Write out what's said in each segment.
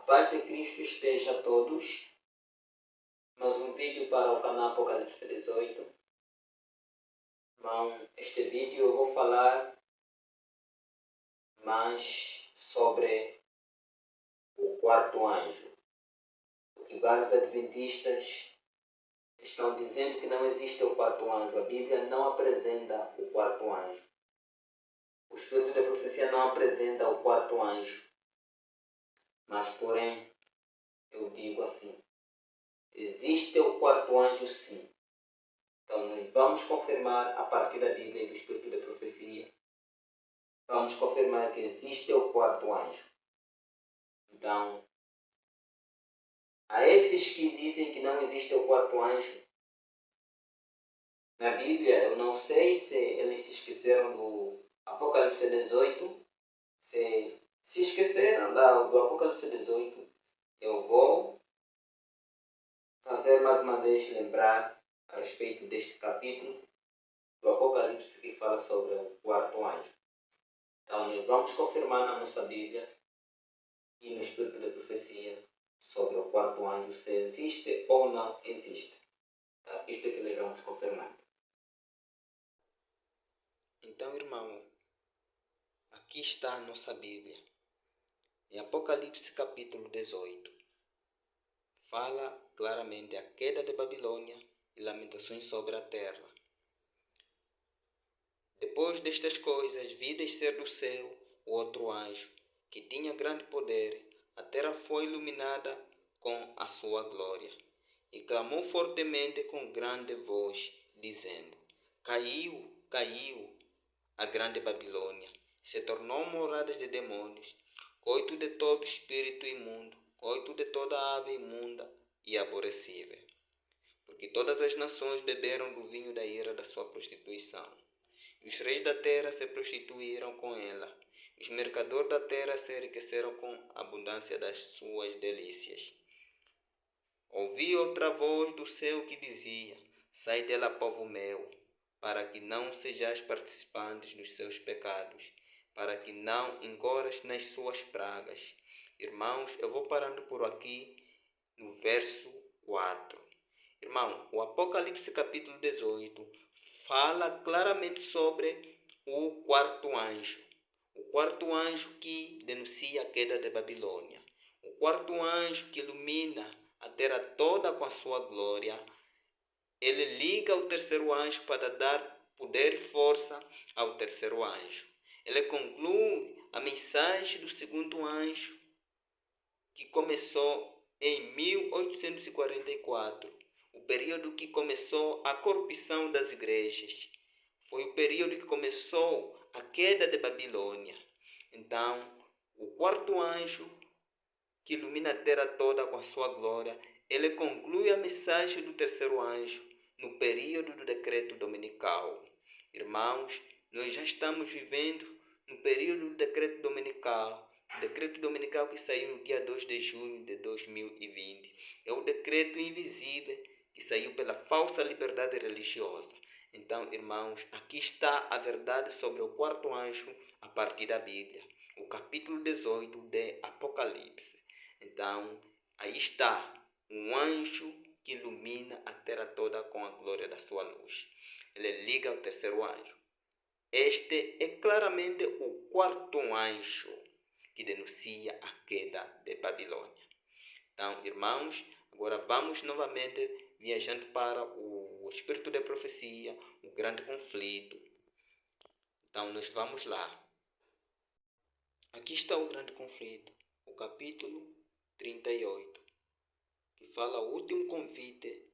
paz de Cristo esteja a todos. Mais um vídeo para o canal Apocalipse 18. Este vídeo eu vou falar mais sobre o quarto anjo. Porque vários adventistas estão dizendo que não existe o quarto anjo. A Bíblia não apresenta o quarto anjo. O Espírito da Profecia não apresenta o quarto anjo. Mas, porém, eu digo assim: existe o quarto anjo sim. Então, nós vamos confirmar a partir da Bíblia e do Espírito da Profecia. Vamos confirmar que existe o quarto anjo. Então, a esses que dizem que não existe o quarto anjo, na Bíblia, eu não sei se eles se esqueceram do Apocalipse 18. Se esqueceram do Apocalipse 18, eu vou fazer mais uma vez lembrar a respeito deste capítulo do Apocalipse que fala sobre o quarto anjo. Então, nós vamos confirmar na nossa Bíblia e no Espírito da Profecia sobre o quarto anjo, se existe ou não existe. Tá? Isto é que nós vamos confirmar. Então, irmão, aqui está a nossa Bíblia. Em Apocalipse capítulo 18, fala claramente a queda de Babilônia e lamentações sobre a terra. Depois destas coisas, vi descer do céu o outro anjo, que tinha grande poder. A terra foi iluminada com a sua glória. E clamou fortemente com grande voz, dizendo: Caiu, caiu a grande Babilônia, se tornou morada de demônios, coito de todo espírito imundo, coito de toda ave imunda e aborrecível. Porque todas as nações beberam do vinho da ira da sua prostituição. Os reis da terra se prostituíram com ela. Os mercadores da terra se enriqueceram com a abundância das suas delícias. Ouvi outra voz do céu que dizia: Sai dela, povo meu, para que não sejais participantes dos seus pecados, para que não incorras nas suas pragas. Irmãos, eu vou parando por aqui no verso 4. Irmão, o Apocalipse capítulo 18 fala claramente sobre o quarto anjo. O quarto anjo que denuncia a queda de Babilônia. O quarto anjo que ilumina a terra toda com a sua glória. Ele liga o terceiro anjo para dar poder e força ao terceiro anjo. Ele conclui a mensagem do segundo anjo, que começou em 1844, o período que começou a corrupção das igrejas. Foi o período que começou a queda de Babilônia. Então, o quarto anjo, que ilumina a terra toda com a sua glória, ele conclui a mensagem do terceiro anjo no período do decreto dominical. Irmãos, nós já estamos vivendo no período do decreto dominical. O decreto dominical que saiu no dia 2 de junho de 2020. É o decreto invisível que saiu pela falsa liberdade religiosa. Então, irmãos, aqui está a verdade sobre o quarto anjo a partir da Bíblia. O capítulo 18 de Apocalipse. Então, aí está um anjo que ilumina a terra toda com a glória da sua luz. Ele liga ao terceiro anjo. Este é claramente o quarto anjo que denuncia a queda de Babilônia. Então, irmãos, agora vamos novamente viajando para o Espírito da Profecia, o grande conflito. Então, nós vamos lá. Aqui está o grande conflito, o capítulo 38, que fala o último convite.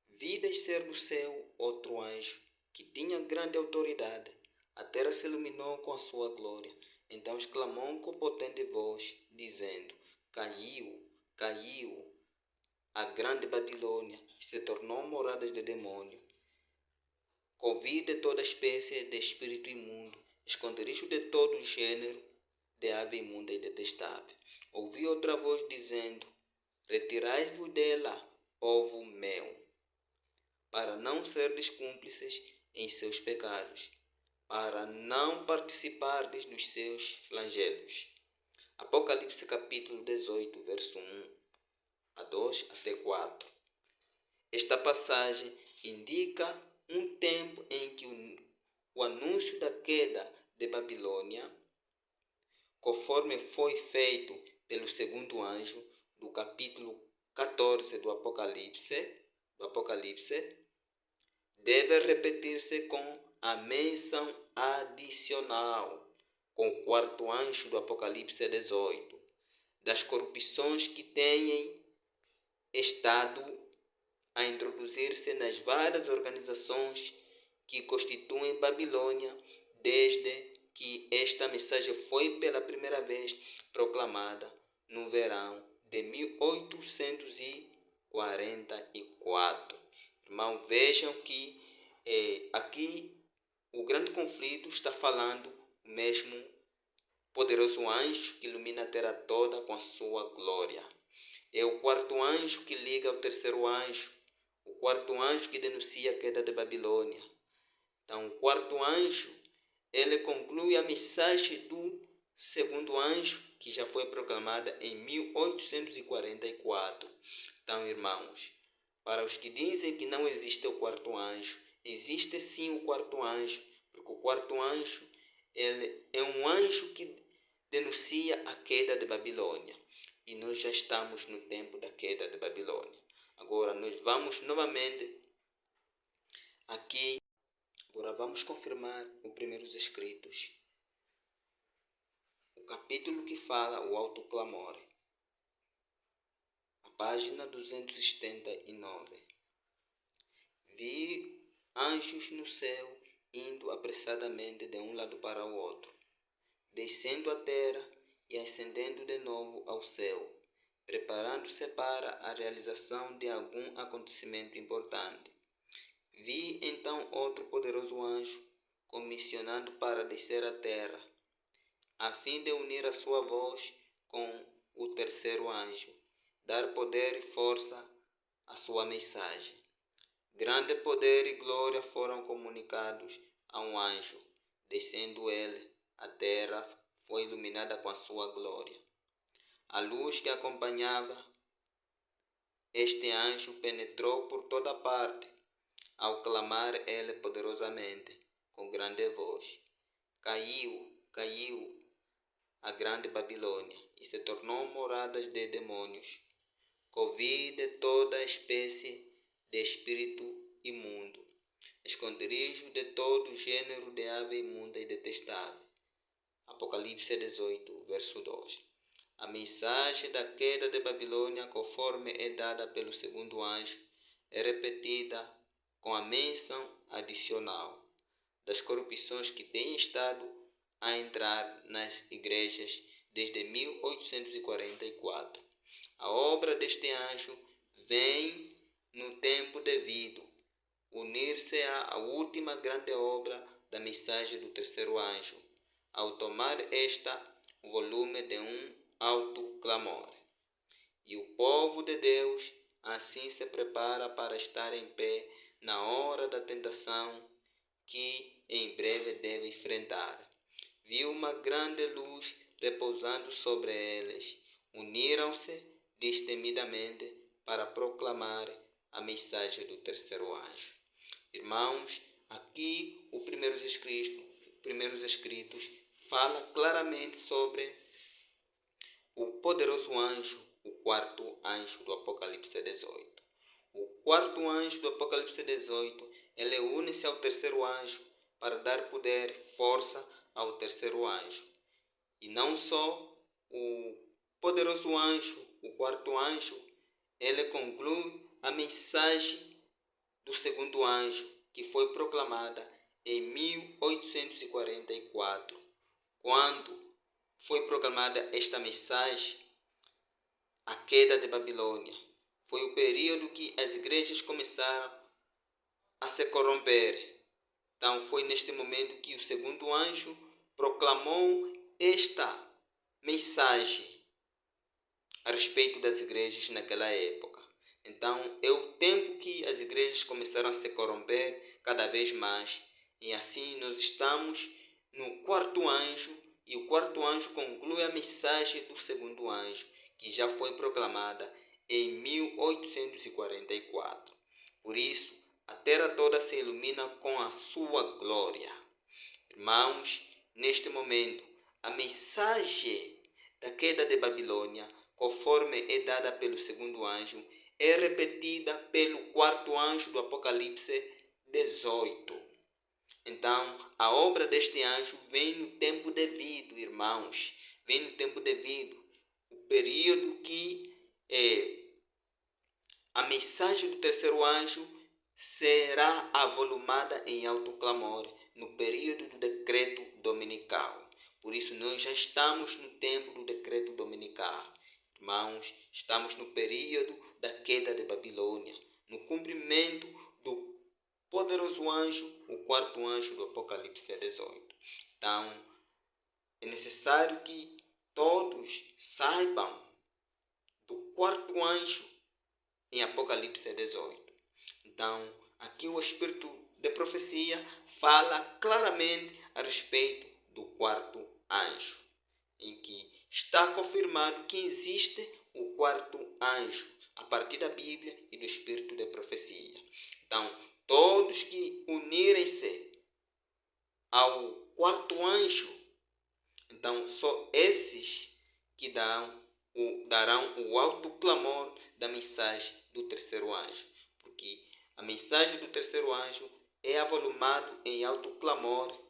Vi descer do céu outro anjo, que tinha grande autoridade. A terra se iluminou com a sua glória. Então exclamou com potente voz, dizendo: Caiu, caiu a grande Babilônia, e se tornou morada de demônio, covil de toda espécie de espírito imundo, esconderijo de todo gênero de ave imunda e detestável. Ouvi outra voz dizendo: Retirai-vos dela, povo meu, para não serdes cúmplices em seus pecados, para não participardes dos seus flagelos. Apocalipse capítulo 18, verso 1 a 2 até 4. Esta passagem indica um tempo em que o anúncio da queda de Babilônia, conforme foi feito pelo segundo anjo do capítulo 14 do Apocalipse, deve repetir-se com a menção adicional, com o quarto anjo do Apocalipse 18, das corrupções que têm estado a introduzir-se nas várias organizações que constituem Babilônia desde que esta mensagem foi pela primeira vez proclamada no verão de 1844. Irmão, vejam que aqui o grande conflito está falando o mesmo poderoso anjo que ilumina a terra toda com a sua glória. É o quarto anjo que liga ao terceiro anjo, o quarto anjo que denuncia a queda de Babilônia. Então, o quarto anjo, ele conclui a mensagem do segundo anjo, que já foi proclamada em 1844. Então, irmãos, para os que dizem que não existe o quarto anjo, existe sim o quarto anjo, porque o quarto anjo, ele é um anjo que denuncia a queda de Babilônia. E nós já estamos no tempo da queda de Babilônia. Agora nós vamos novamente aqui. Agora vamos confirmar os primeiros escritos. O capítulo que fala o alto clamor. A página 279. Vi anjos no céu indo apressadamente de um lado para o outro, descendo a terra e ascendendo de novo ao céu, preparando-se para a realização de algum acontecimento importante. Vi então outro poderoso anjo comissionado para descer à terra, a fim de unir a sua voz com o terceiro anjo, dar poder e força à sua mensagem. Grande poder e glória foram comunicados a um anjo, descendo ele, a terra foi iluminada com a sua glória. A luz que acompanhava este anjo penetrou por toda parte, ao clamar ele poderosamente, com grande voz. Caiu a grande Babilônia, e se tornou morada de demônios, covil de toda espécie de espírito imundo, esconderijo de todo gênero de ave imunda e detestável. Apocalipse 18, verso 2. A mensagem da queda de Babilônia, conforme é dada pelo segundo anjo, é repetida com a menção adicional das corrupções que têm estado a entrar nas igrejas desde 1844. A obra deste anjo vem no tempo devido, unir-se à última grande obra da mensagem do terceiro anjo, ao tomar o volume de um alto clamor. E o povo de Deus assim se prepara para estar em pé na hora da tentação que em breve deve enfrentar. Vi uma grande luz repousando sobre eles. Uniram-se destemidamente para proclamar a mensagem do terceiro anjo. Irmãos, aqui os primeiros escritos fala claramente sobre o poderoso anjo, o quarto anjo do Apocalipse 18. O quarto anjo do Apocalipse 18, ele une-se ao terceiro anjo para dar poder e força ao terceiro anjo. E não só o poderoso anjo, o quarto anjo, ele conclui a mensagem do segundo anjo, que foi proclamada em 1844, quando foi proclamada esta mensagem, a queda de Babilônia. Foi o período que as igrejas começaram a se corromper. Então foi neste momento que o segundo anjo proclamou esta mensagem a respeito das igrejas naquela época. Então é o tempo que as igrejas começaram a se corromper cada vez mais. E assim nós estamos no quarto anjo, e o quarto anjo conclui a mensagem do segundo anjo, que já foi proclamada em 1844. Por isso, a terra toda se ilumina com a sua glória. Irmãos, neste momento, a mensagem da queda de Babilônia, conforme é dada pelo segundo anjo, é repetida pelo quarto anjo do Apocalipse 18. Então, a obra deste anjo vem no tempo devido, irmãos. Vem no tempo devido. O período que a mensagem do terceiro anjo será avolumada em alto clamor no período do decreto dominical. Por isso, nós já estamos no tempo do decreto dominical. Irmãos, estamos no período da queda de Babilônia, no cumprimento do poderoso anjo, o quarto anjo do Apocalipse 18. Então, é necessário que todos saibam do quarto anjo em Apocalipse 18. Então, aqui o Espírito de profecia fala claramente a respeito do quarto anjo, em que está confirmado que existe o quarto anjo, a partir da Bíblia e do Espírito de profecia. Então, todos que unirem-se ao quarto anjo, então só esses que darão o alto clamor da mensagem do terceiro anjo, porque a mensagem do terceiro anjo é avolumado em alto clamor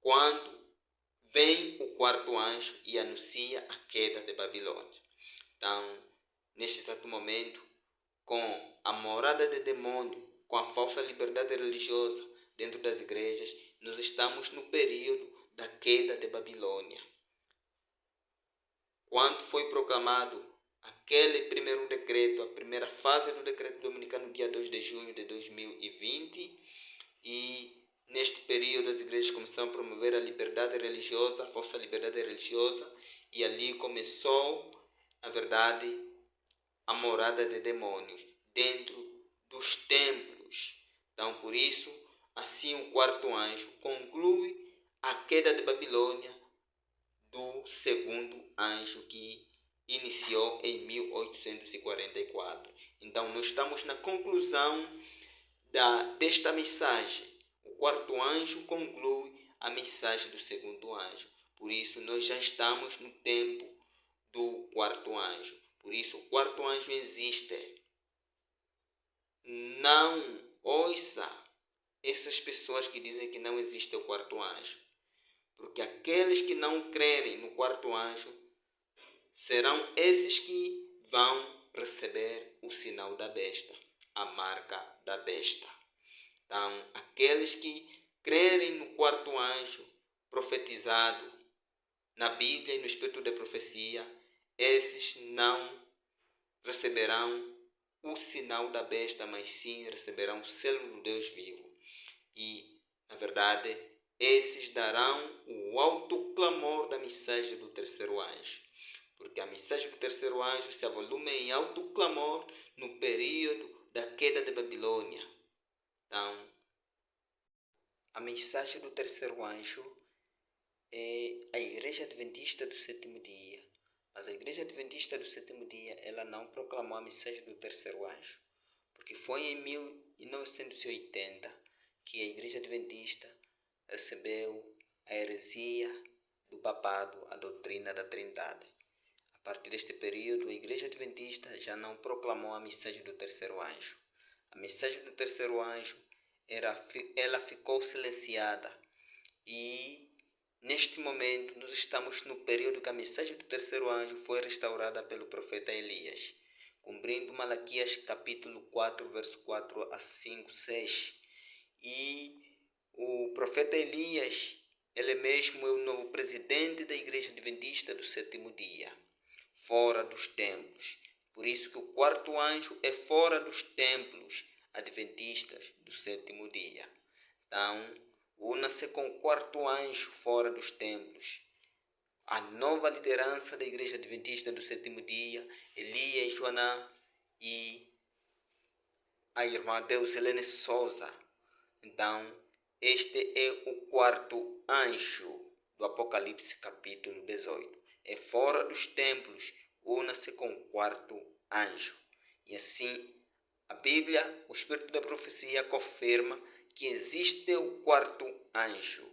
quando vem o quarto anjo e anuncia a queda de Babilônia. Então, neste exato momento, com a morada de demônio, com a falsa liberdade religiosa dentro das igrejas, nós estamos no período da queda de Babilônia. Quando foi proclamado aquele primeiro decreto, a primeira fase do decreto dominical no dia 2 de junho de 2020, e neste período as igrejas começaram a promover a liberdade religiosa, a falsa liberdade religiosa, e ali começou, na verdade, a morada de demônios dentro dos templos. Então, por isso, assim o quarto anjo conclui a queda de Babilônia do segundo anjo que iniciou em 1844. Então, nós estamos na conclusão desta mensagem. O quarto anjo conclui a mensagem do segundo anjo. Por isso, nós já estamos no tempo do quarto anjo. Por isso, o quarto anjo existe. Não ouça essas pessoas que dizem que não existe o quarto anjo. Porque aqueles que não crerem no quarto anjo serão esses que vão receber o sinal da besta, a marca da besta. Então, aqueles que crerem no quarto anjo profetizado na Bíblia e no Espírito de profecia, esses não receberão o sinal da besta, mas sim receberão o selo do Deus vivo. E, na verdade, esses darão o alto clamor da mensagem do terceiro anjo. Porque a mensagem do terceiro anjo se avoluma em alto clamor no período da queda de Babilônia. Então, a mensagem do terceiro anjo é a Igreja Adventista do Sétimo Dia. Mas a Igreja Adventista do Sétimo Dia, ela não proclamou a mensagem do terceiro anjo. Porque foi em 1980 que a Igreja Adventista recebeu a heresia do papado, a doutrina da Trindade. A partir deste período, a Igreja Adventista já não proclamou a mensagem do terceiro anjo. A mensagem do terceiro anjo, ela ficou silenciada. E neste momento, nós estamos no período que a mensagem do terceiro anjo foi restaurada pelo profeta Elias, cumprindo Malaquias capítulo 4, verso 4 a 5, 6. E o profeta Elias, ele mesmo é o novo presidente da Igreja Adventista do Sétimo Dia, fora dos templos. Por isso que o quarto anjo é fora dos templos adventistas do Sétimo Dia. Então, una-se com o quarto anjo fora dos templos. A nova liderança da Igreja Adventista do Sétimo Dia, Elias Joaná e a irmã Deuselene Souza. Então, este é o quarto anjo do Apocalipse capítulo 18. É fora dos templos, una-se com o quarto anjo. E assim, a Bíblia, o Espírito da Profecia, confirma que existe o quarto anjo.